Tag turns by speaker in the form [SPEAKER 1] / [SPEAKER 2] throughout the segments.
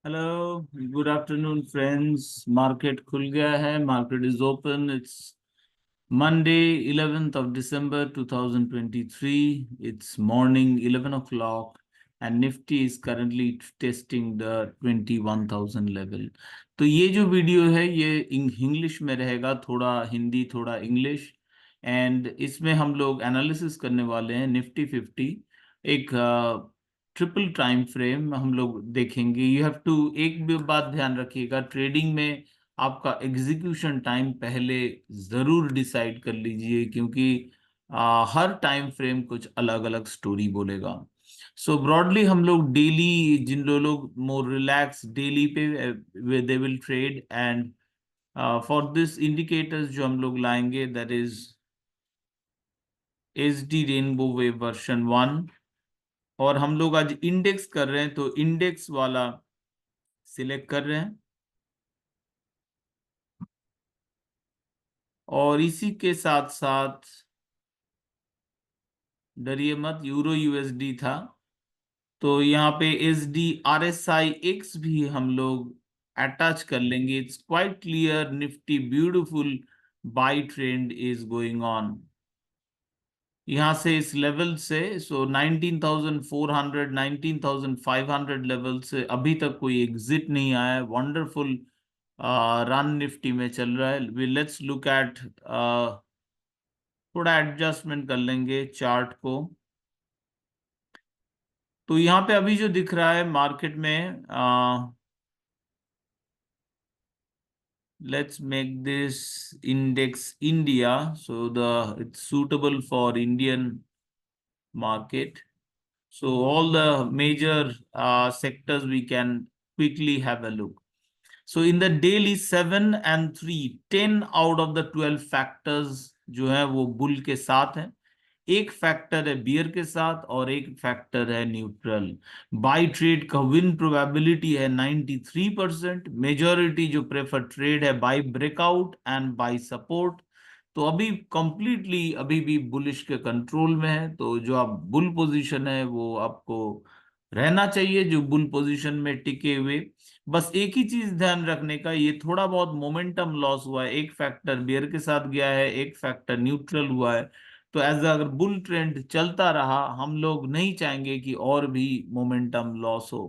[SPEAKER 1] Hello, good afternoon friends. Market खुल गया है, market is open. It's Monday 11th of December 2023. It's morning 11 o'clock and Nifty is currently testing the 21,000 level. तो ये जो video है ये इंग्लिश में रहेगा, थोड़ा हिंदी थोड़ा इंग्लिश। एंड इसमें हम लोग एनालिसिस करने वाले हैं निफ्टी 50। एक ट्रिपल टाइम फ्रेम हम लोग देखेंगे। यू हैव टू, एक भी बात ध्यान रखिएगा, ट्रेडिंग में आपका एग्जीक्यूशन टाइम पहले जरूर डिसाइड कर लीजिए, क्योंकि हर टाइम फ्रेम कुछ अलग अलग स्टोरी बोलेगा। सो ब्रॉडली हम लोग डेली, जिन लोग मोर रिलैक्स डेली पे they will trade. And for this indicators जो हम लोग लाएंगे, that is HD rainbow wave version 1। और हम लोग आज इंडेक्स कर रहे हैं, तो इंडेक्स वाला सिलेक्ट कर रहे हैं। और इसी के साथ साथ डरिए मत, यूरो यूएसडी था, तो यहाँ पे S D R S I x भी हम लोग अटैच कर लेंगे। It's quite clear, Nifty beautiful by trend is going on. यहाँ से इस लेवल से, सो 19,400 19,500 लेवल से अभी तक कोई एग्जिट नहीं आया है। वंडरफुल रन निफ्टी में चल रहा है। वी लेट्स लुक एट, थोड़ा एडजस्टमेंट कर लेंगे चार्ट को। तो यहाँ पे अभी जो दिख रहा है मार्केट में, let's make this index India, so the it's suitable for Indian market. So all the major sectors we can quickly have a look. So in the daily 7 and 3, 10 out of the 12 factors जो है वो bull के साथ हैं। एक factor है beer के साथ और एक फैक्टर है न्यूट्रल। बाई ट्रेड का विन प्रोबेबिलिटी है 93%। मेजॉरिटी जो प्रेफर ट्रेड है by breakout and by support. तो अभी कंप्लीटली अभी भी बुलिश के कंट्रोल में है। तो जो आप बुल पोजीशन है वो आपको रहना चाहिए, जो बुल पोजीशन में टिके हुए। बस एक ही चीज ध्यान रखने का, ये थोड़ा बहुत मोमेंटम लॉस हुआ है। एक फैक्टर बियर के साथ गया है, एक फैक्टर न्यूट्रल हुआ है। तो एज अगर बुल ट्रेंड चलता रहा, हम लोग नहीं चाहेंगे कि और भी मोमेंटम लॉस हो।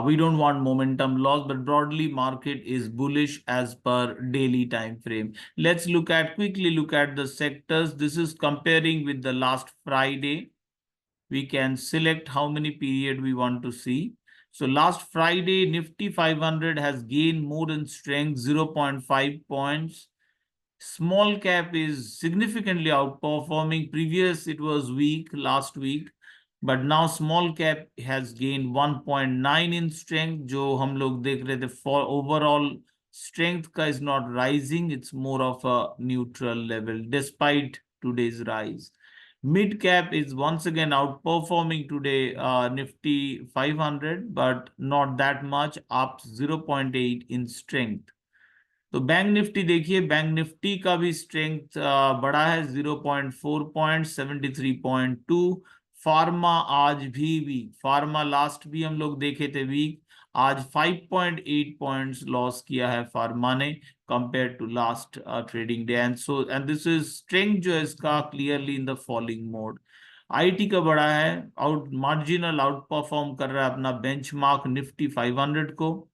[SPEAKER 1] We don't want momentum loss, but broadly market is bullish as per daily time frame. Let's quickly look at the sectors. This is comparing with the last Friday. We can select how many period we want to see. So last Friday, Nifty 500 has gained more in strength, 0.5 points. Small cap is significantly outperforming. Previous, it was weak last week, but now small cap has gained 1.9 in strength. जो हम लोग देख रहे थे, for overall strength का is not rising, it's more of a neutral level despite today's rise. Mid cap is once again outperforming today, Nifty 500, but not that much, up 0.8 in strength. तो bank Nifty देखिए, bank Nifty का भी strength बड़ा है, 0.4 point, 73.2। Pharma आज भी week, pharma last भी हम लोग देखे थे वीक। आज 5.8 पॉइंट्स लॉस किया है फार्मा ने compare to last trading day. And this is strength जो है इसका clearly in the falling mode. IT का बड़ा है, आउट मार्जिनल आउट परफॉर्म कर रहा है अपना बेंचमार्क निफ्टी 500 को।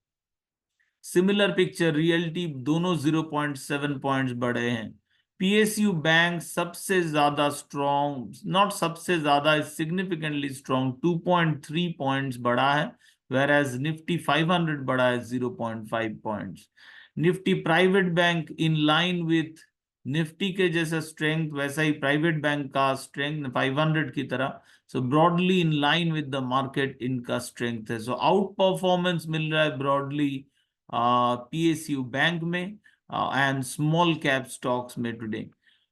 [SPEAKER 1] सिमिलर पिक्चर रियलिटी, दोनों 0.7 पॉइंट्स बढ़े हैं। पीएसयू बैंक सबसे ज्यादा स्ट्रॉन्ग, नॉट सबसे ज्यादा, सिग्निफिकेंटली स्ट्रॉन्ग, 2.3 पॉइंट्स बढ़ा है। वेयर निफ्टी 500 बढ़ा है 0.5 points. Nifty private bank in line with Nifty के जैसा स्ट्रेंथ, वैसा ही प्राइवेट बैंक का स्ट्रेंथ 500 की तरह। So broadly in line with the market इनका स्ट्रेंथ है। सो आउट परफॉर्मेंस मिल रहा है ब्रॉडली PSU बैंक में एंड स्मॉल कैप स्टॉक्स में टुडे।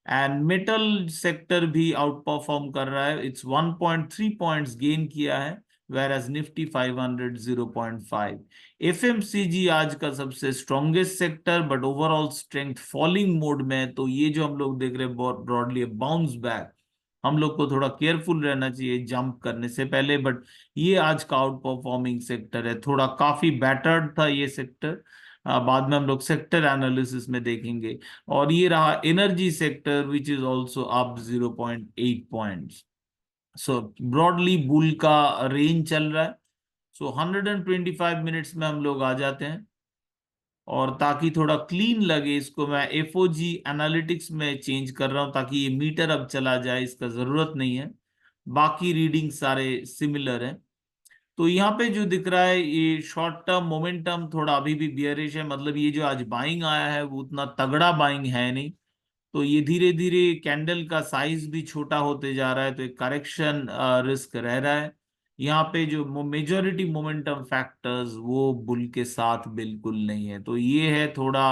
[SPEAKER 1] एंड मेटल सेक्टर भी आउट परफॉर्म कर रहा है, इट्स 1.3 पॉइंट्स गेन किया है, whereas निफ्टी 500 0.5। एफएमसीजी आज का सबसे strongest sector, but overall strength falling mode में है। तो ये जो हम लोग देख रहे हैं ब्रॉडली बाउंस बैक हम लोग को थोड़ा केयरफुल रहना चाहिए जंप करने से पहले। बट ये आज का आउट परफॉर्मिंग सेक्टर है, थोड़ा काफी बैटर्ड था ये सेक्टर। बाद में हम लोग सेक्टर एनालिसिस में देखेंगे। और ये रहा energy sector which is also up 0.8 points. So broadly bull का रेंज चल रहा है। सो 125 मिनट्स में हम लोग आ जाते हैं। और ताकि थोड़ा क्लीन लगे, इसको मैं एफओजी एनालिटिक्स में चेंज कर रहा हूं, ताकि ये मीटर अब चला जाए, इसका जरूरत नहीं है। बाकी रीडिंग सारे सिमिलर हैं। तो यहाँ पे जो दिख रहा है ये शॉर्ट टर्म मोमेंटम थोड़ा अभी भी बियरिश है, मतलब ये जो आज बाइंग आया है वो उतना तगड़ा बाइंग है नहीं। तो ये धीरे धीरे कैंडल का साइज भी छोटा होते जा रहा है, तो एक करेक्शन रिस्क रह रहा है। यहाँ पे जो मेजॉरिटी मोमेंटम फैक्टर्स वो बुल के साथ बिल्कुल नहीं है, तो ये है थोड़ा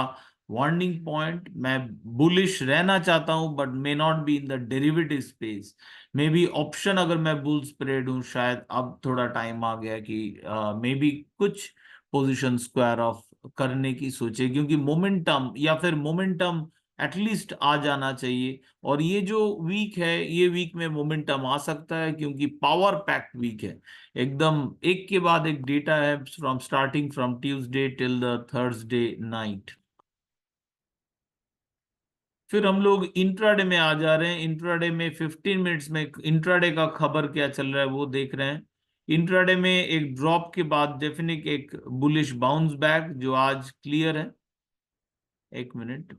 [SPEAKER 1] वार्निंग पॉइंट। मैं बुलिश रहना चाहता हूं but may not be in the derivative space. May be option अगर मैं बुल स्प्रेड हूं, शायद अब थोड़ा टाइम आ गया कि मे बी कुछ पोजीशन स्क्वायर ऑफ करने की सोचे, क्योंकि मोमेंटम या फिर मोमेंटम एटलीस्ट आ जाना चाहिए। और ये जो वीक है, ये वीक में मोमेंटम आ सकता है क्योंकि पावर पैक्ड वीक है एकदम। एक के बाद एक डेटा है from starting from Tuesday till the Thursday night. फिर हम लोग इंट्राडे में आ जा रहे हैं। इंट्राडे में 15 मिनट्स में इंट्राडे का खबर क्या चल रहा है वो देख रहे हैं। इंट्राडे में एक ड्रॉप के बाद डेफिनेट एक बुलिश बाउंस बैक जो आज क्लियर है। एक मिनट।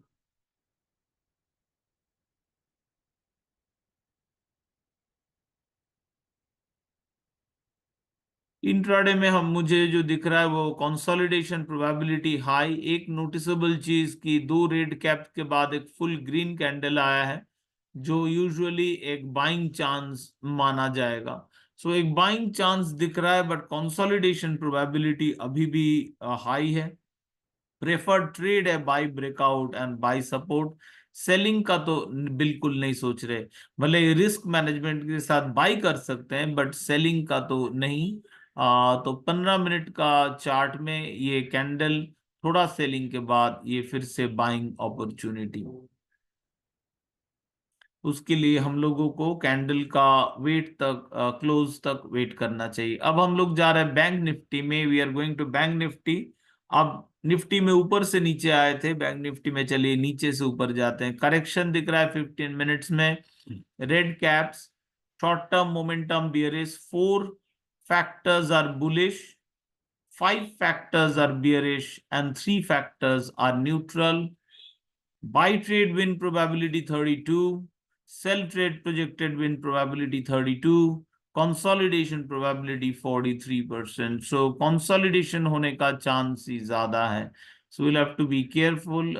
[SPEAKER 1] इंट्राडे में हम मुझे जो दिख रहा है वो कंसोलिडेशन प्रोबेबिलिटी हाई। एक नोटिसेबल चीज की दो रेड कैप के बाद एक फुल ग्रीन कैंडल आया है, जो यूजुअली एक बाइंग चांस माना जाएगा। सो एक बाइंग चांस दिख रहा है बट कंसोलिडेशन प्रोबेबिलिटी अभी भी हाई है। प्रेफर्ड ट्रेड है buy breakout and buy support. Selling का तो बिल्कुल नहीं सोच रहे। भले रिस्क मैनेजमेंट के साथ बाई कर सकते हैं बट सेलिंग का तो नहीं। तो 15 मिनट का चार्ट में ये कैंडल थोड़ा सेलिंग के बाद ये फिर से बाइंग अपॉर्चुनिटी। उसके लिए हम लोगों को कैंडल का वेट तक क्लोज तक वेट करना चाहिए। अब हम लोग जा रहे हैं बैंक निफ्टी में। We are going to bank Nifty. अब निफ्टी में ऊपर से नीचे आए थे, बैंक निफ्टी में चलिए नीचे से ऊपर जाते हैं। करेक्शन दिख रहा है 15 मिनट्स में। Red caps, short term momentum bearish, 4 factors are bullish, 5 factors are bearish and 3 factors are neutral. Buy trade win probability 32, sell trade projected win probability 32, consolidation probability 43%. So consolidation होने का chance ही ज़्यादा है. So we'll have to be careful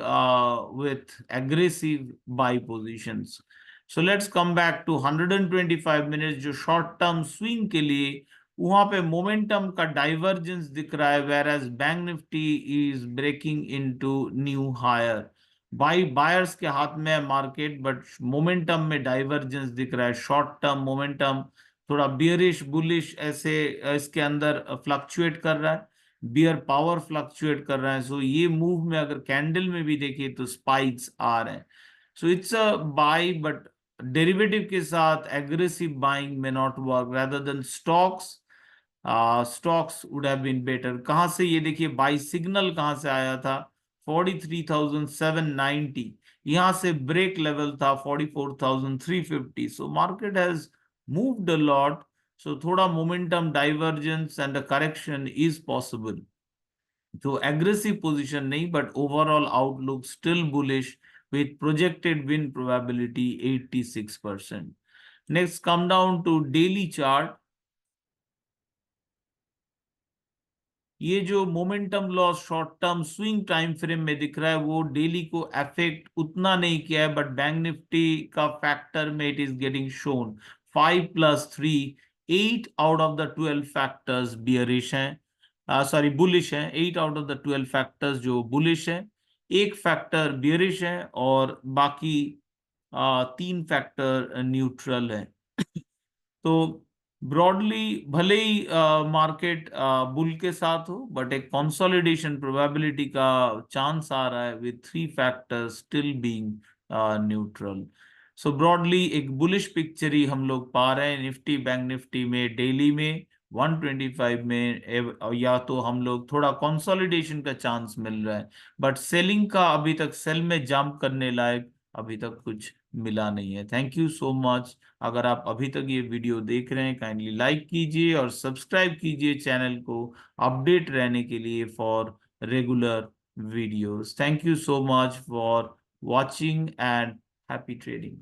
[SPEAKER 1] with aggressive buy positions. So let's come back to 125 minutes जो short term swing के लिए वहां पे momentum का डाइवर्जेंस दिख रहा है, whereas bank Nifty is breaking into new higher. Buyers के हाथ में है मार्केट बट मोमेंटम में डाइवर्जेंस दिख रहा है। शॉर्ट टर्म मोमेंटम थोड़ा बियरिश बुलिश ऐसे इसके अंदर फ्लक्चुएट कर रहा है। बियर पावर फ्लक्चुएट कर रहा है। सो ये मूव में अगर कैंडल में भी देखिए तो स्पाइक्स आ रहे हैं। So it's a buy but derivative के साथ एग्रेसिव बाइंग में not work rather than stocks. Stocks would have been better. कहां से ये देखिए बाई सिग्नल कहां से आया था, 43,790। यहां से ब्रेक लेवल था 44,350। So market has moved a lot. So थोड़ा momentum divergence and a correction is possible. तो एग्रेसिव पोजीशन नहीं but overall outlook still bullish with projected win probability 86%. Next, come down to daily chart. ये जो momentum loss short term swing time frame में दिख रहा है वो daily को अफेक्ट उतना नहीं किया है, बट बैंक निफ्टी का फैक्टर में it is getting shown 5+3, 8 out of the 12 factors bearish हैं, सॉरी बुलिश हैं। 8 आउट ऑफ द 12 फैक्टर्स जो बुलिश हैं, एक फैक्टर बियरिश है और बाकी 3 फैक्टर न्यूट्रल है। तो ब्रॉडली भले ही मार्केट बुल के साथ हो बट एक कंसोलिडेशन प्रोबेबिलिटी का चांस आ रहा है with 3 factors still being neutral. So broadly एक बुलिश पिक्चर ही हम लोग पा रहे हैं निफ्टी बैंक निफ्टी में डेली में 125 में या तो हम लोग थोड़ा कंसोलिडेशन का चांस मिल रहा है, बट सेलिंग का अभी तक सेल में जंप करने लायक अभी तक कुछ मिला नहीं है। Thank you so much. अगर आप अभी तक ये वीडियो देख रहे हैं काइंडली लाइक कीजिए और सब्सक्राइब कीजिए चैनल को अपडेट रहने के लिए for regular videos. Thank you so much for watching and happy trading.